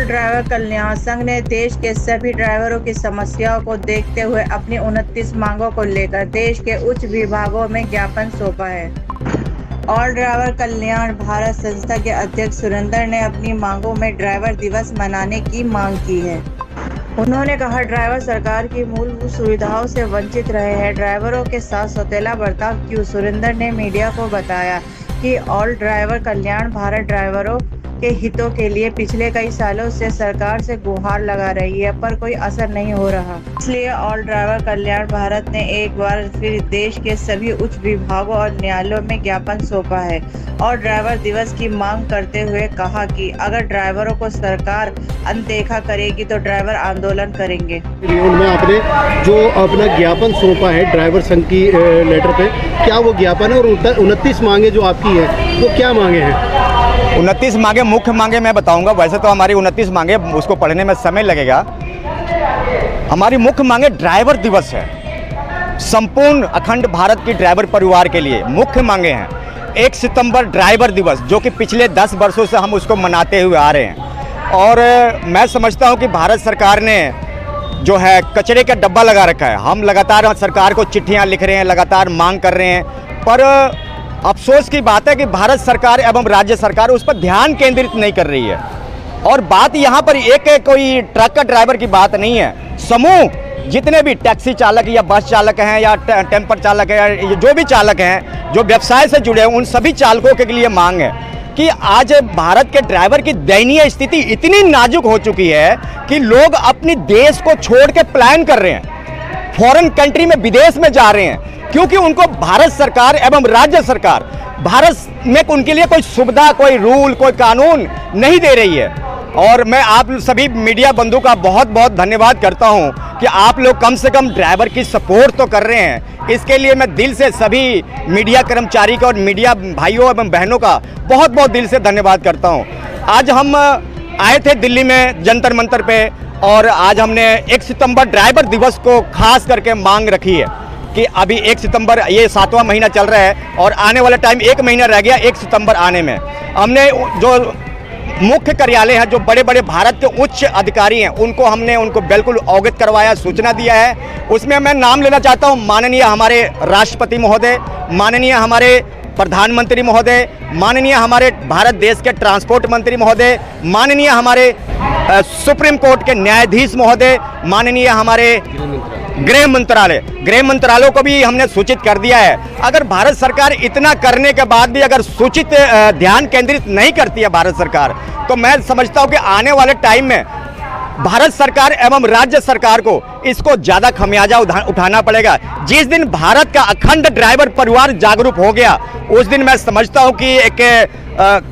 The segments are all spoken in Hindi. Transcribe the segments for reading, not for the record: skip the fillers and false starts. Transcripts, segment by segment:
ड्राइवर कल्याण संघ ने देश के सभी ड्राइवरों की समस्याओं को देखते हुए अपनी 29 मांगों को लेकर देश के उच्च विभागों में ज्ञापन सौंपा है। ऑल ड्राइवर कल्याण भारत संस्था के अध्यक्ष सुरेंद्र ने अपनी मांगों में ड्राइवर दिवस मनाने की मांग की है। उन्होंने कहा, ड्राइवर सरकार की मूलभूत सुविधाओं से वंचित रहे हैं, ड्राइवरों के साथ सौतेला बर्ताव क्यों। सुरेंद्र ने मीडिया को बताया कि ऑल ड्राइवर कल्याण भारत ड्राइवरों के हितों के लिए पिछले कई सालों से सरकार से गुहार लगा रही है, पर कोई असर नहीं हो रहा। इसलिए ऑल ड्राइवर कल्याण भारत ने एक बार फिर देश के सभी उच्च विभागों और न्यायालयों में ज्ञापन सौंपा है और ड्राइवर दिवस की मांग करते हुए कहा कि अगर ड्राइवरों को सरकार अनदेखा करेगी तो ड्राइवर आंदोलन करेंगे। उनमें आपने जो अपना ज्ञापन सौंपा है ड्राइवर संघ की लेटर पे, क्या वो ज्ञापन है? और 29 मांगे जो आपकी है वो क्या मांगे हैं? 29 मांगे, मुख्य मांगे मैं बताऊंगा। वैसे तो हमारी 29 मांगे, उसको पढ़ने में समय लगेगा। हमारी मुख्य मांगे ड्राइवर दिवस है। संपूर्ण अखंड भारत की ड्राइवर परिवार के लिए मुख्य मांगे हैं। 1 सितंबर ड्राइवर दिवस, जो कि पिछले 10 वर्षों से हम उसको मनाते हुए आ रहे हैं। और मैं समझता हूं कि भारत सरकार ने जो है कचरे का डब्बा लगा रखा है। हम लगातार सरकार को चिट्ठियां लिख रहे हैं, लगातार मांग कर रहे हैं, पर अफसोस की बात है कि भारत सरकार एवं राज्य सरकार उस पर ध्यान केंद्रित नहीं कर रही है। और बात यहाँ पर एक कोई ट्रक का ड्राइवर की बात नहीं है। समूह जितने भी टैक्सी चालक या बस चालक हैं या टेम्पर चालक है, जो भी चालक हैं जो व्यवसाय से जुड़े हैं, उन सभी चालकों के लिए मांग है कि आज भारत के ड्राइवर की दयनीय स्थिति इतनी नाजुक हो चुकी है कि लोग अपनी देश को छोड़ के प्लान कर रहे हैं, फॉरेन कंट्री में, विदेश में जा रहे हैं, क्योंकि उनको भारत सरकार एवं राज्य सरकार भारत में उनके लिए कोई सुविधा, कोई रूल, कोई कानून नहीं दे रही है। और मैं आप सभी मीडिया बंधु का बहुत बहुत धन्यवाद करता हूं कि आप लोग कम से कम ड्राइवर की सपोर्ट तो कर रहे हैं। इसके लिए मैं दिल से सभी मीडिया कर्मचारी का और मीडिया भाइयों एवं बहनों का बहुत बहुत दिल से धन्यवाद करता हूं। आज हम आए थे दिल्ली में जंतर मंतर पे, और आज हमने 1 सितंबर ड्राइवर दिवस को खास करके मांग रखी है कि अभी 1 सितंबर, ये 7वां महीना चल रहा है और आने वाला टाइम 1 महीना रह गया 1 सितंबर आने में। हमने जो मुख्य कार्यालय हैं, जो बड़े बड़े भारत के उच्च अधिकारी हैं, उनको बिल्कुल अवगत करवाया, सूचना दिया है। उसमें मैं नाम लेना चाहता हूं माननीय हमारे राष्ट्रपति महोदय, माननीय हमारे प्रधानमंत्री महोदय, माननीय हमारे भारत देश के ट्रांसपोर्ट मंत्री महोदय, माननीय हमारे सुप्रीम कोर्ट के न्यायाधीश महोदय, माननीय हमारे गृह मंत्रालय को भी हमने सूचित कर दिया है। अगर भारत सरकार इतना करने के बाद भी अगर सूचित ध्यान केंद्रित नहीं करती है भारत सरकार, तो मैं समझता हूं कि आने वाले टाइम में भारत सरकार एवं राज्य सरकार को इसको ज्यादा खमियाजा उठाना पड़ेगा। जिस दिन भारत का अखंड ड्राइवर परिवार जागरूक हो गया, उस दिन मैं समझता हूं कि एक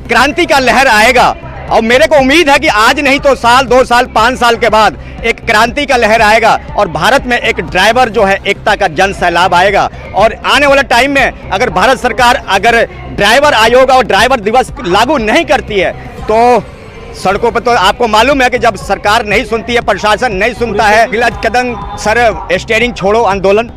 क्रांति का लहर आएगा। और मेरे को उम्मीद है कि आज नहीं तो साल, 2 साल, 5 साल के बाद एक क्रांति का लहर आएगा और भारत में एक ड्राइवर जो है एकता का जन सैलाब आएगा। और आने वाले टाइम में अगर भारत सरकार अगर ड्राइवर आयोग और ड्राइवर दिवस लागू नहीं करती है, तो सड़कों पर तो आपको मालूम है कि जब सरकार नहीं सुनती है, प्रशासन नहीं सुनता है, अगला कदम सर स्टीयरिंग छोड़ो आंदोलन।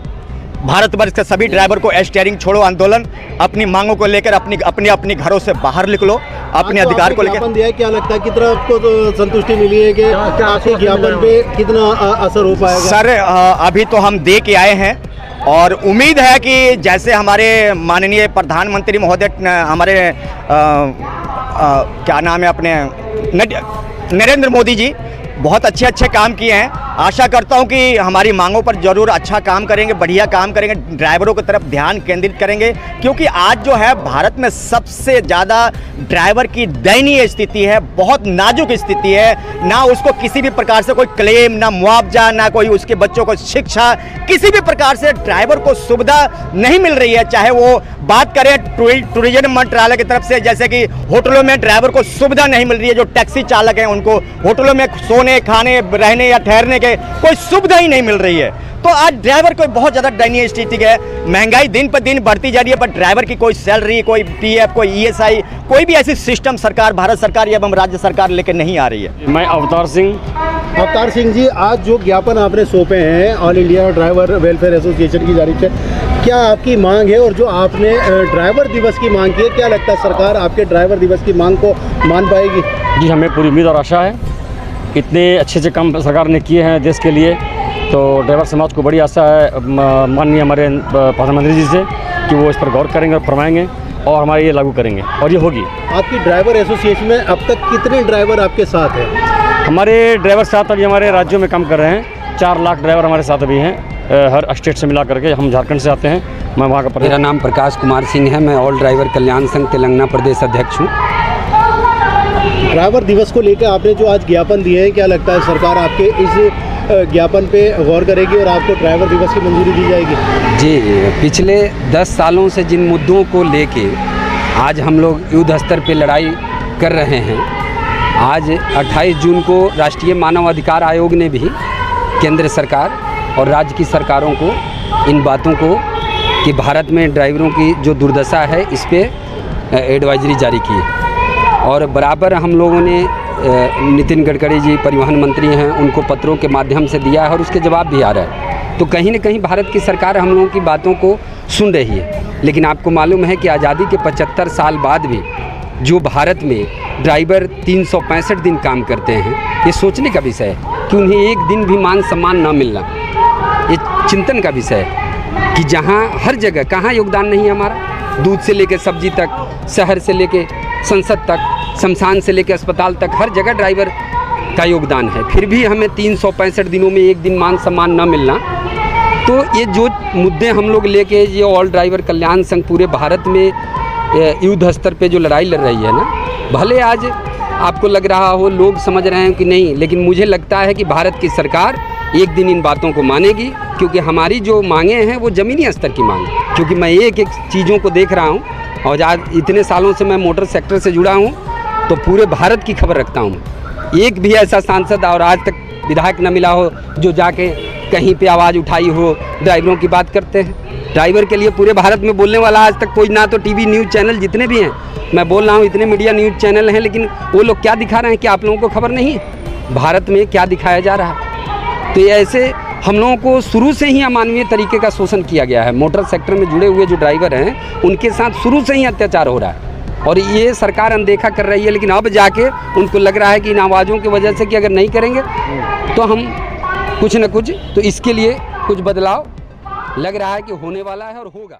भारतवर्ष के सभी ड्राइवर को स्टीयरिंग छोड़ो आंदोलन, अपनी मांगों को लेकर अपनी घरों से बाहर निकलो, अपने अधिकार को लेकर। दिया है, क्या लगता है कितना आपको तो संतुष्टि मिली है कि आपके ज्ञापन पे कितना असर हो पाएगा? सर अभी तो हम दे के आए हैं और उम्मीद है कि जैसे हमारे माननीय प्रधानमंत्री महोदय, हमारे क्या नाम है अपने, नरेंद्र मोदी जी बहुत अच्छे काम किए हैं। आशा करता हूं कि हमारी मांगों पर जरूर अच्छा काम करेंगे, बढ़िया काम करेंगे, ड्राइवरों की तरफ ध्यान केंद्रित करेंगे, क्योंकि आज जो है भारत में सबसे ज़्यादा ड्राइवर की दयनीय स्थिति है, बहुत नाजुक स्थिति है। ना उसको किसी भी प्रकार से कोई क्लेम, ना मुआवजा, ना कोई उसके बच्चों को शिक्षा, किसी भी प्रकार से ड्राइवर को सुविधा नहीं मिल रही है। चाहे वो बात करें टूरिज्म मंत्रालय की तरफ से, जैसे कि होटलों में ड्राइवर को सुविधा नहीं मिल रही है, जो टैक्सी चालक हैं उनको होटलों में सोने, खाने, रहने या ठहरने के कोई सुविधा ही नहीं मिल रही है। तो आज ड्राइवर को बहुत ज़्यादा दयनीय स्थिति है। महंगाई दिन पर दिन बढ़ती जा रही है, पर ड्राइवर की कोई सैलरी, कोई पीएफ, कोई ईएसआई, कोई भी ऐसी सिस्टम सरकार, भारत सरकार एवं राज्य सरकार लेकर नहीं आ रही है। मैं अवतार सिंह जी, आज जो ज्ञापन आपने सौंपे हैं all India driver welfare association की जानिब से, क्या आपकी मांग है? और जो आपने ड्राइवर दिवस की मांग की है, क्या लगता है सरकार आपके ड्राइवर दिवस की मांग को मान पाएगी? जी, हमें पूरी उम्मीद और आशा है इतने अच्छे काम सरकार ने किए हैं देश के लिए, तो ड्राइवर समाज को बड़ी आशा है माननीय हमारे प्रधानमंत्री जी से कि वो इस पर गौर करेंगे और फरमाएंगे और हमारे ये लागू करेंगे और ये होगी। आपकी ड्राइवर एसोसिएशन में अब तक कितने ड्राइवर आपके साथ हैं? हमारे ड्राइवर साथ अभी हमारे राज्यों में काम कर रहे हैं। 4 लाख ड्राइवर हमारे साथ अभी हैं, हर स्टेट से मिला करके। हम झारखंड से आते हैं, मैं वहाँ का। मेरा नाम प्रकाश कुमार सिंह है, मैं ऑल ड्राइवर कल्याण संघ तेलंगाना प्रदेश अध्यक्ष हूँ। ड्राइवर दिवस को लेकर आपने जो आज ज्ञापन दिए हैं, क्या लगता है सरकार आपके इस ज्ञापन पे गौर करेगी और आपको ड्राइवर दिवस की मंजूरी दी जाएगी? जी, पिछले 10 सालों से जिन मुद्दों को लेके आज हम लोग युद्ध स्तर पे लड़ाई कर रहे हैं, आज 28 जून को राष्ट्रीय मानव अधिकार आयोग ने भी केंद्र सरकार और राज्य की सरकारों को इन बातों को कि भारत में ड्राइवरों की जो दुर्दशा है इस पे एडवाइजरी जारी की है। और बराबर हम लोगों ने नितिन गडकरी जी परिवहन मंत्री हैं, उनको पत्रों के माध्यम से दिया है और उसके जवाब भी आ रहा है। तो कहीं न कहीं भारत की सरकार हम लोगों की बातों को सुन रही है। लेकिन आपको मालूम है कि आज़ादी के 75 साल बाद भी जो भारत में ड्राइवर 365 दिन काम करते हैं, ये सोचने का विषय है कि उन्हें एक दिन भी मान सम्मान न मिलना, ये चिंतन का विषय है कि जहाँ हर जगह कहाँ योगदान नहीं है हमारा। दूध से लेकर सब्जी तक, शहर से लेकर संसद तक, शमशान से लेकर अस्पताल तक, हर जगह ड्राइवर का योगदान है। फिर भी हमें 365 दिनों में एक दिन मान सम्मान न मिलना। तो ये जो मुद्दे हम लोग लेके ये ऑल ड्राइवर कल्याण संघ पूरे भारत में युद्ध स्तर पे जो लड़ाई लड़ रही है ना, भले आज आपको लग रहा हो लोग समझ रहे हैं कि नहीं, लेकिन मुझे लगता है कि भारत की सरकार एक दिन इन बातों को मानेगी, क्योंकि हमारी जो मांगे हैं वो ज़मीनी स्तर की मांग है। क्योंकि मैं एक चीज़ों को देख रहा हूँ और आज इतने सालों से मैं मोटर सेक्टर से जुड़ा हूँ, तो पूरे भारत की खबर रखता हूँ। एक भी ऐसा सांसद और आज तक विधायक न मिला हो जो जाके कहीं पे आवाज़ उठाई हो, ड्राइवरों की बात करते हैं। ड्राइवर के लिए पूरे भारत में बोलने वाला आज तक कोई ना, तो टीवी न्यूज़ चैनल जितने भी हैं, मैं बोल रहा हूँ इतने मीडिया न्यूज़ चैनल हैं, लेकिन वो लोग क्या दिखा रहे हैं कि आप लोगों को खबर नहीं है भारत में क्या दिखाया जा रहा है। तो ये ऐसे हम लोगों को शुरू से ही अमानवीय तरीके का शोषण किया गया है। मोटर सेक्टर में जुड़े हुए जो ड्राइवर हैं उनके साथ शुरू से ही अत्याचार हो रहा है और ये सरकार अनदेखा कर रही है। लेकिन अब जाके उनको लग रहा है कि इन आवाज़ों की वजह से कि अगर नहीं करेंगे तो हम कुछ न कुछ, तो इसके लिए कुछ बदलाव लग रहा है कि होने वाला है और होगा।